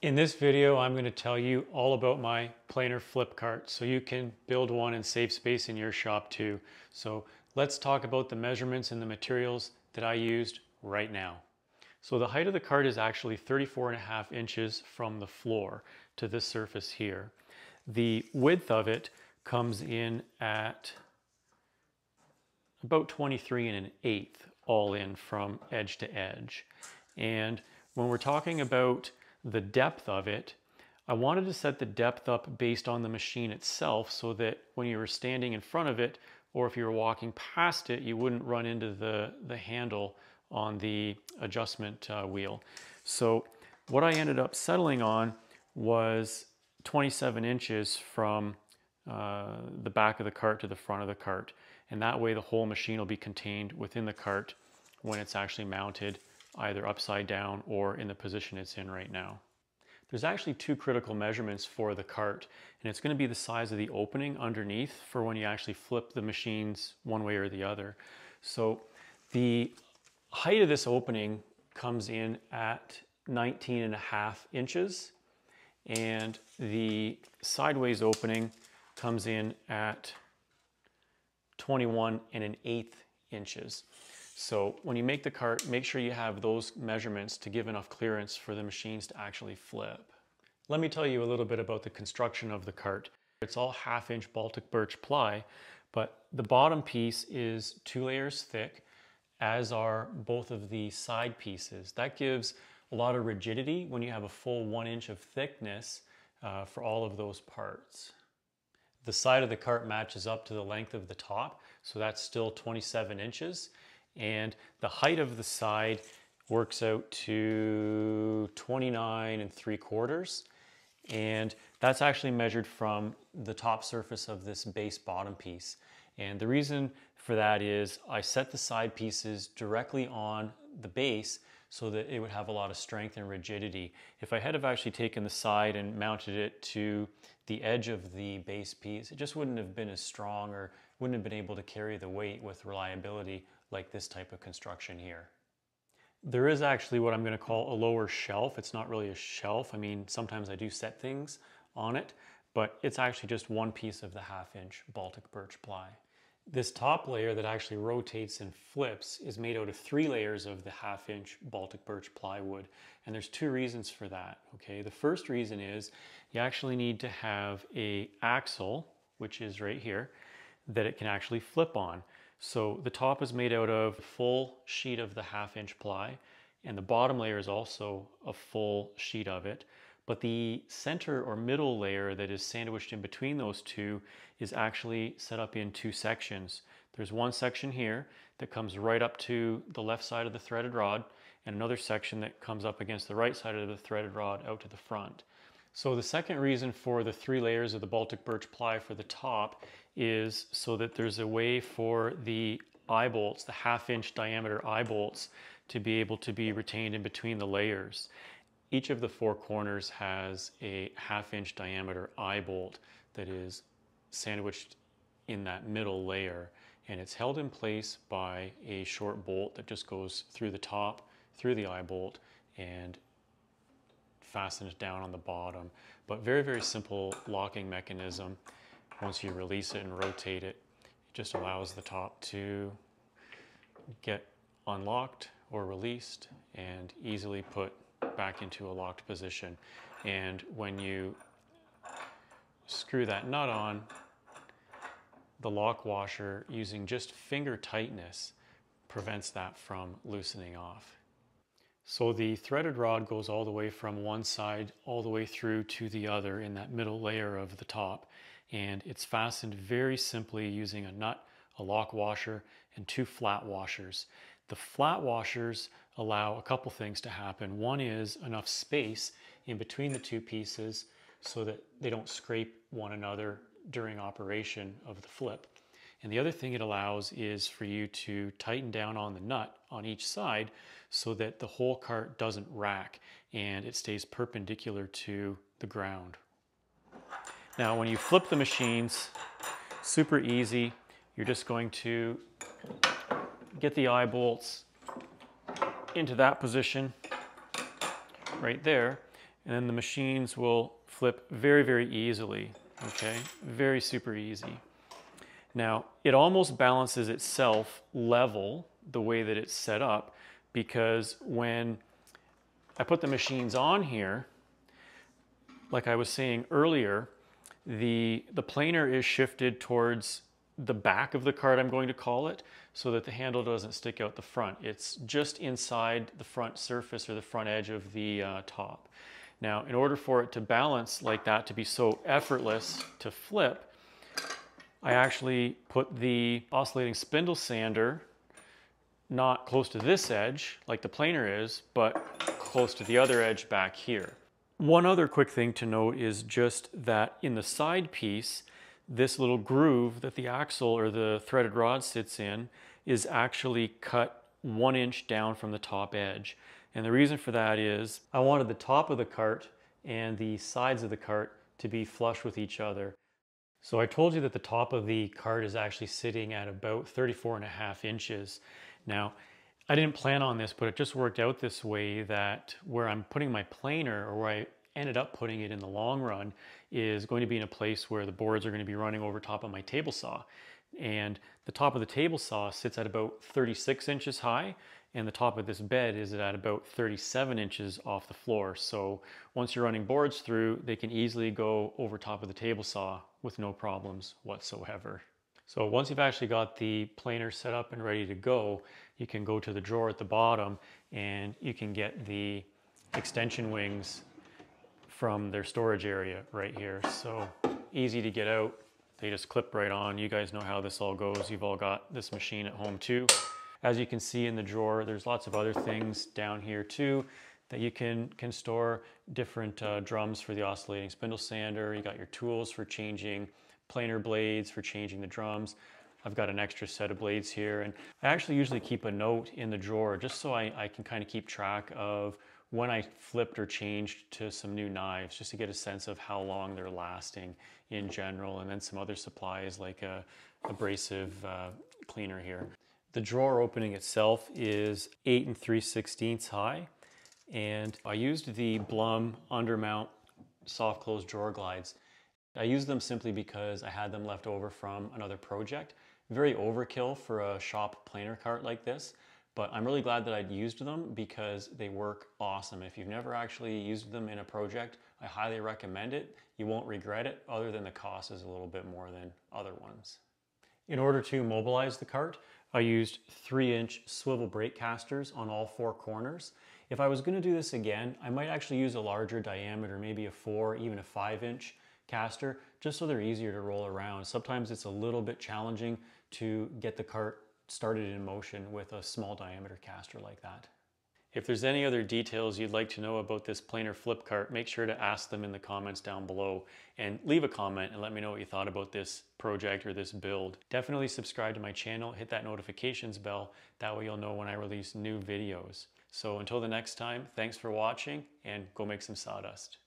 In this video, I'm going to tell you all about my planer flip cart so you can build one and save space in your shop too. So let's talk about the measurements and the materials that I used right now. So the height of the cart is actually 34.5 inches from the floor to this surface here. The width of it comes in at about 23 1/8 all in from edge to edge. And when we're talking about the depth of it, I wanted to set the depth up based on the machine itself so that when you were standing in front of it or if you were walking past it, you wouldn't run into the handle on the adjustment wheel. So what I ended up settling on was 27 inches from the back of the cart to the front of the cart. And that way the whole machine will be contained within the cart when it's actually mounted either upside down or in the position it's in right now. There's actually two critical measurements for the cart, and it's going to be the size of the opening underneath for when you actually flip the machines one way or the other. So the height of this opening comes in at 19.5 inches, and the sideways opening comes in at 21 1/8 inches. So when you make the cart, make sure you have those measurements to give enough clearance for the machines to actually flip. Let me tell you a little bit about the construction of the cart. It's all 1/2 inch Baltic birch ply, but the bottom piece is 2 layers thick, as are both of the side pieces. That gives a lot of rigidity when you have a full 1 inch of thickness for all of those parts. The side of the cart matches up to the length of the top, so that's still 27 inches. And the height of the side works out to 29 3/4. And that's actually measured from the top surface of this base bottom piece. And the reason for that is I set the side pieces directly on the base so that it would have a lot of strength and rigidity. If I had have actually taken the side and mounted it to the edge of the base piece, it just wouldn't have been as strong or wouldn't have been able to carry the weight with reliability like this type of construction here. There is actually what I'm going to call a lower shelf. It's not really a shelf. I mean, sometimes I do set things on it, but it's actually just one piece of the 1/2 inch Baltic birch ply. This top layer that actually rotates and flips is made out of 3 layers of the 1/2 inch Baltic birch plywood. And there's 2 reasons for that, okay? The first reason is you actually need to have an axle, which is right here, that it can actually flip on. So the top is made out of a full sheet of the 1/2 inch ply, and the bottom layer is also a full sheet of it. But the center or middle layer that is sandwiched in between those two is actually set up in 2 sections. There's one section here that comes right up to the left side of the threaded rod, and another section that comes up against the right side of the threaded rod out to the front. So the second reason for the 3 layers of the Baltic birch ply for the top is so that there's a way for the eye bolts, the 1/2 inch diameter eye bolts, to be able to be retained in between the layers. Each of the 4 corners has a 1/2 inch diameter eye bolt that is sandwiched in that middle layer, and it's held in place by a short bolt that just goes through the top, through the eye bolt, and fasten it down on the bottom. But very, very simple locking mechanism. Once you release it and rotate it, it just allows the top to get unlocked or released and easily put back into a locked position. And when you screw that nut on, the lock washer, using just finger tightness, prevents that from loosening off. So the threaded rod goes all the way from one side all the way through to the other in that middle layer of the top, and it's fastened very simply using a nut, a lock washer, and 2 flat washers. The flat washers allow a couple things to happen. One is enough space in between the 2 pieces so that they don't scrape one another during operation of the flip. And the other thing it allows is for you to tighten down on the nut on each side so that the whole cart doesn't rack and it stays perpendicular to the ground. Now, when you flip the machines, super easy. You're just going to get the eye bolts into that position right there. and then the machines will flip very, very easily, okay? Very super easy. Now, it almost balances itself level the way that it's set up, because when I put the machines on here, like I was saying earlier, the planer is shifted towards the back of the cart, I'm going to call it, so that the handle doesn't stick out the front. It's just inside the front surface or the front edge of the top. Now, in order for it to balance like that, to be so effortless to flip, I actually put the oscillating spindle sander not close to this edge like the planer is, but close to the other edge back here. One other quick thing to note is just that in the side piece, this little groove that the axle or the threaded rod sits in is actually cut 1 inch down from the top edge. And the reason for that is I wanted the top of the cart and the sides of the cart to be flush with each other. So I told you that the top of the cart is actually sitting at about 34.5 inches. Now, I didn't plan on this, but it just worked out this way that where I'm putting my planer, or where I ended up putting it in the long run, is going to be in a place where the boards are going to be running over top of my table saw. And the top of the table saw sits at about 36 inches high, and the top of this bed is at about 37 inches off the floor. So once you're running boards through, they can easily go over top of the table saw with no problems whatsoever. So once you've actually got the planer set up and ready to go, you can go to the drawer at the bottom and you can get the extension wings from their storage area right here. So easy to get out. They just clip right on. You guys know how this all goes. You've all got this machine at home too. As you can see in the drawer, there's lots of other things down here too that you can store. Different drums for the oscillating spindle sander. You got your tools for changing planer blades, for changing the drums. I've got an extra set of blades here, and I actually usually keep a note in the drawer just so I can kind of keep track of when I flipped or changed to some new knives, just to get a sense of how long they're lasting in general, and then some other supplies like a abrasive cleaner here. The drawer opening itself is 8 3/16 high, and I used the Blum undermount soft close drawer glides. I used them simply because I had them left over from another project. Very overkill for a shop planer cart like this, but I'm really glad that I'd used them because they work awesome. If you've never actually used them in a project, I highly recommend it. You won't regret it, other than the cost is a little bit more than other ones. In order to mobilize the cart, I used 3-inch swivel brake casters on all 4 corners. If I was going to do this again, I might actually use a larger diameter, maybe a 4, even a 5-inch caster, just so they're easier to roll around. Sometimes it's a little bit challenging to get the cart started in motion with a small diameter caster like that. If there's any other details you'd like to know about this planer flip cart, make sure to ask them in the comments down below, and leave a comment and let me know what you thought about this project or this build. Definitely subscribe to my channel, hit that notifications bell, that way you'll know when I release new videos. So until the next time, thanks for watching, and go make some sawdust.